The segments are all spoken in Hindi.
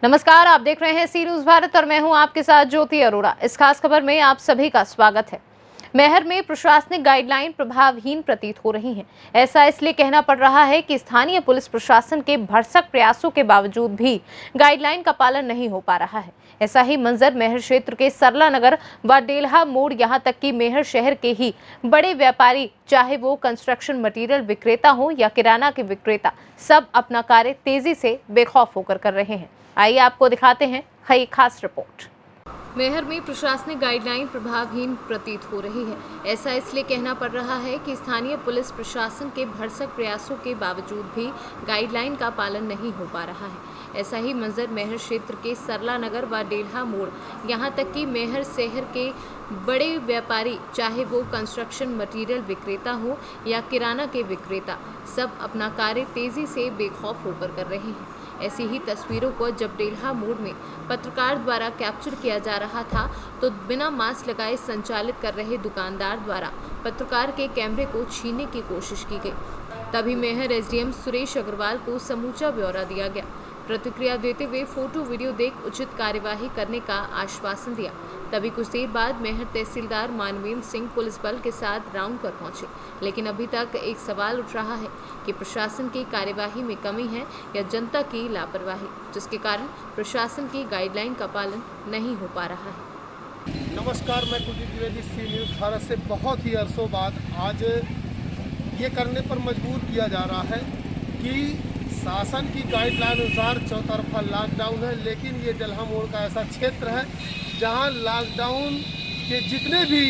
नमस्कार, आप देख रहे हैं सी न्यूज भारत और मैं हूं आपके साथ ज्योति अरोड़ा। इस खास खबर में आप सभी का स्वागत है। मैहर में प्रशासनिक गाइडलाइन प्रभावहीन प्रतीत हो रही हैं। ऐसा इसलिए कहना पड़ रहा है कि स्थानीय पुलिस प्रशासन के भरसक प्रयासों के बावजूद भी गाइडलाइन का पालन नहीं हो पा रहा है। ऐसा ही मंजर मैहर क्षेत्र के सरला नगर व डेल्हा मोड़, यहाँ तक कि मैहर शहर के ही बड़े व्यापारी, चाहे वो कंस्ट्रक्शन मटेरियल विक्रेता हो या किराना के विक्रेता, सब अपना कार्य तेजी से बेखौफ होकर कर रहे हैं। आइए आपको दिखाते हैं एक खास रिपोर्ट। मैहर में प्रशासनिक गाइडलाइन प्रभावहीन प्रतीत हो रही है। ऐसा इसलिए कहना पड़ रहा है कि स्थानीय पुलिस प्रशासन के भरसक प्रयासों के बावजूद भी गाइडलाइन का पालन नहीं हो पा रहा है। ऐसा ही मंजर मैहर क्षेत्र के सरला नगर व डेल्हा मोड़, यहाँ तक कि मैहर शहर के बड़े व्यापारी, चाहे वो कंस्ट्रक्शन मटेरियल विक्रेता हो या किराना के विक्रेता, सब अपना कार्य तेजी से बेखौफ होकर कर रहे हैं। ऐसी ही तस्वीरों को जब डेल्हा मोड़ में पत्रकार द्वारा कैप्चर किया जा रहा था तो बिना मास्क लगाए संचालित कर रहे दुकानदार द्वारा पत्रकार के कैमरे को छीनने की कोशिश की गई। तभी मैहर एसडीएम सुरेश अग्रवाल को समूचा ब्यौरा दिया गया। प्रतिक्रिया देते हुए फोटो वीडियो देख उचित कार्यवाही करने का आश्वासन दिया। तभी कुछ देर बाद मैहर तहसीलदार मानवेंद्र सिंह पुलिस बल के साथ राउंड पर पहुंचे, लेकिन अभी तक एक सवाल उठ रहा है कि प्रशासन की कार्यवाही में कमी है या जनता की लापरवाही, जिसके कारण प्रशासन की गाइडलाइन का पालन नहीं हो पा रहा है। नमस्कार, मैं कुलदीप द्विवेदी, सी न्यूज़ भारत से बहुत ही अरसों बाद आज ये करने पर मजबूर किया जा रहा है कि शासन की गाइडलाइन अनुसार चौतरफा लॉकडाउन है, लेकिन ये डेल्हा मोड़ का ऐसा क्षेत्र है जहां लॉकडाउन के जितने भी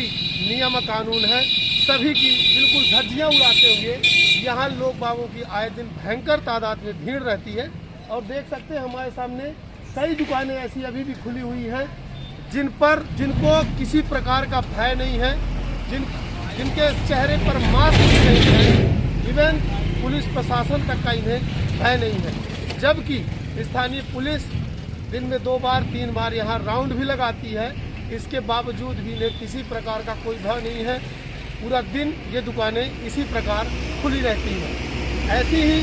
नियम कानून हैं सभी की बिल्कुल धज्जियां उड़ाते हुए यहां लोग बागों की आए दिन भयंकर तादाद में भीड़ रहती है। और देख सकते हैं हमारे सामने कई दुकानें ऐसी अभी भी खुली हुई हैं जिनको किसी प्रकार का भय नहीं है, जिनके चेहरे पर मास्क भी नहीं है, इवन पुलिस प्रशासन तक का इन्हें भय नहीं है। जबकि स्थानीय पुलिस दिन में 2 बार 3 बार यहाँ राउंड भी लगाती है, इसके बावजूद भी इन्हें किसी प्रकार का कोई भय नहीं है। पूरा दिन ये दुकानें इसी प्रकार खुली रहती हैं। ऐसी ही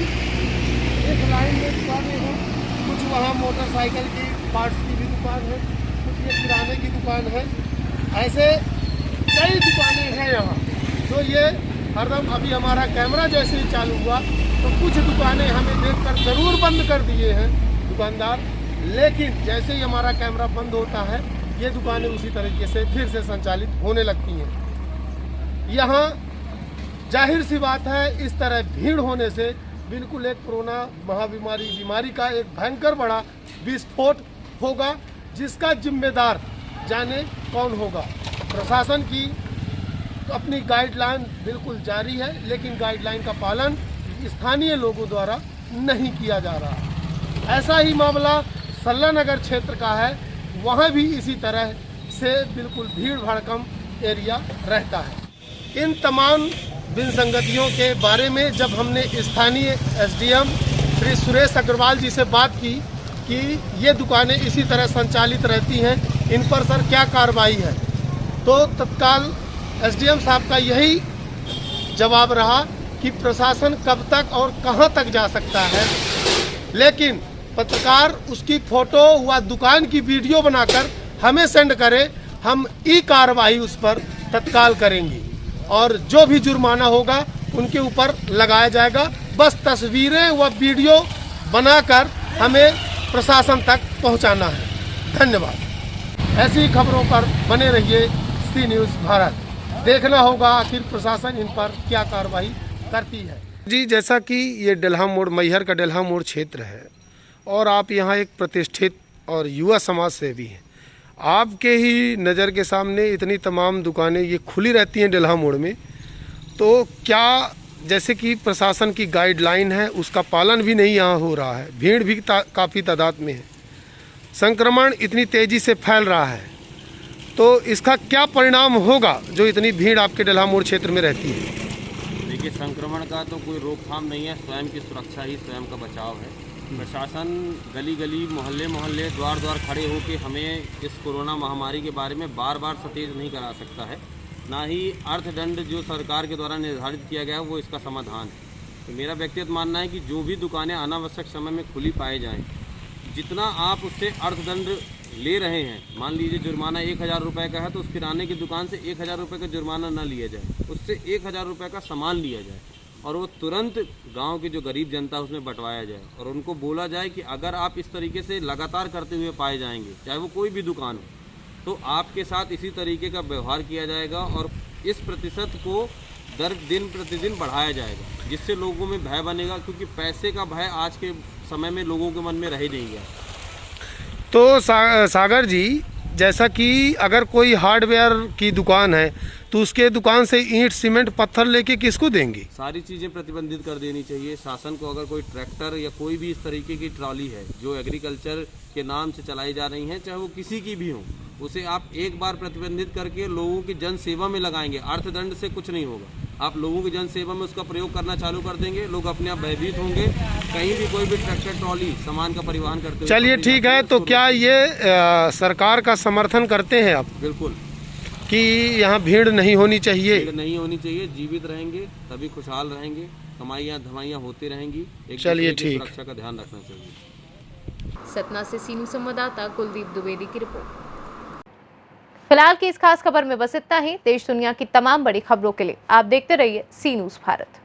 एक लाइन में दुकानें हैं, कुछ वहाँ मोटरसाइकिल की पार्ट्स की भी दुकान है, कुछ ये किराने की दुकान है। ऐसे कई दुकानें हैं यहाँ, तो ये हरदम अभी हमारा कैमरा जैसे ही चालू हुआ तो कुछ दुकानें हमें देखकर ज़रूर बंद कर दिए हैं दुकानदार, लेकिन जैसे ही हमारा कैमरा बंद होता है ये दुकानें उसी तरीके से फिर से संचालित होने लगती हैं। यहाँ जाहिर सी बात है, इस तरह भीड़ होने से बिल्कुल एक कोरोना बीमारी का एक भयंकर बड़ा विस्फोट होगा, जिसका जिम्मेदार जाने कौन होगा। प्रशासन की तो अपनी गाइडलाइन बिल्कुल जारी है, लेकिन गाइडलाइन का पालन स्थानीय लोगों द्वारा नहीं किया जा रहा। ऐसा ही मामला सरला नगर क्षेत्र का है, वहाँ भी इसी तरह से बिल्कुल भीड़ भड़कम एरिया रहता है। इन तमाम विसंगतियों के बारे में जब हमने स्थानीय एसडीएम श्री सुरेश अग्रवाल जी से बात की कि ये दुकानें इसी तरह संचालित रहती हैं, इन पर सर क्या कार्रवाई है, तो तत्काल एसडीएम साहब का यही जवाब रहा कि प्रशासन कब तक और कहां तक जा सकता है, लेकिन पत्रकार उसकी फ़ोटो व दुकान की वीडियो बनाकर हमें सेंड करे, हम ई कार्रवाई उस पर तत्काल करेंगे और जो भी जुर्माना होगा उनके ऊपर लगाया जाएगा। बस तस्वीरें व वीडियो बनाकर हमें प्रशासन तक पहुंचाना है। धन्यवाद। ऐसी खबरों पर बने रहिए सी न्यूज़ भारत। देखना होगा आखिर प्रशासन इन पर क्या कार्रवाई करती है। जी, जैसा कि ये डेल्हा मोड़, मैहर का डेल्हा मोड़ क्षेत्र है और आप यहाँ एक प्रतिष्ठित और युवा समाज सेवी हैं, आपके ही नज़र के सामने इतनी तमाम दुकानें ये खुली रहती हैं डेल्हा मोड़ में, तो क्या जैसे कि प्रशासन की गाइडलाइन है उसका पालन भी नहीं यहाँ हो रहा है, भीड़ भी काफ़ी तादाद में है, संक्रमण इतनी तेज़ी से फैल रहा है, तो इसका क्या परिणाम होगा जो इतनी भीड़ आपके डेल्हा मोड़ क्षेत्र में रहती है? देखिए, संक्रमण का तो कोई रोकथाम नहीं है, स्वयं की सुरक्षा ही स्वयं का बचाव है। प्रशासन गली गली, मोहल्ले मोहल्ले, द्वार द्वार खड़े होकर हमें इस कोरोना महामारी के बारे में बार बार सचेत नहीं करा सकता है, ना ही अर्थदंड जो सरकार के द्वारा निर्धारित किया गया है वो इसका समाधान है। तो मेरा व्यक्तिगत मानना है कि जो भी दुकानें अनावश्यक समय में खुली पाई जाएं, जितना आप उससे अर्थदंड ले रहे हैं, मान लीजिए जुर्माना 1000 रुपये का है तो उस किराने की दुकान से 1000 रुपये का जुर्माना ना लिया जाए, उससे 1000 रुपये का सामान लिया जाए और वो तुरंत गांव की जो गरीब जनता है उसमें बंटवाया जाए और उनको बोला जाए कि अगर आप इस तरीके से लगातार करते हुए पाए जाएंगे, चाहे वो कोई भी दुकान हो, तो आपके साथ इसी तरीके का व्यवहार किया जाएगा और इस प्रतिशत को दर दिन प्रतिदिन बढ़ाया जाएगा, जिससे लोगों में भय बनेगा, क्योंकि पैसे का भय आज के समय में लोगों के मन में रह ही नहीं गया। तो सागर जी, जैसा कि अगर कोई हार्डवेयर की दुकान है तो उसके दुकान से ईंट सीमेंट पत्थर लेके किसको देंगे? सारी चीज़ें प्रतिबंधित कर देनी चाहिए शासन को। अगर कोई ट्रैक्टर या कोई भी इस तरीके की ट्रॉली है जो एग्रीकल्चर के नाम से चलाई जा रही हैं, चाहे वो किसी की भी हो, उसे आप एक बार प्रतिबंधित करके लोगों की जन सेवा में लगाएंगे, अर्थदंड से कुछ नहीं होगा। आप लोगों की जन सेवा में उसका प्रयोग करना चालू कर देंगे, लोग अपने आप भयभीत होंगे, कहीं भी कोई भी ट्रैक्टर ट्रॉली सामान का परिवहन करते हुए। चलिए ठीक है, तो क्या ये सरकार का समर्थन करते हैं आप? बिल्कुल कि यहाँ भीड़ नहीं होनी चाहिए? भीड़ नहीं होनी चाहिए, जीवित रहेंगे तभी खुशहाल रहेंगे, कमाइयाँ धमाइयाँ होती रहेंगी। चलिए ठीक, सुरक्षा का ध्यान रखना चाहिए। सतना से सीनू संवाददाता कुलदीप द्विवेदी की रिपोर्ट। फिलहाल की इस खास खबर में बस इतना ही। देश दुनिया की तमाम बड़ी खबरों के लिए आप देखते रहिए सी न्यूज़ भारत।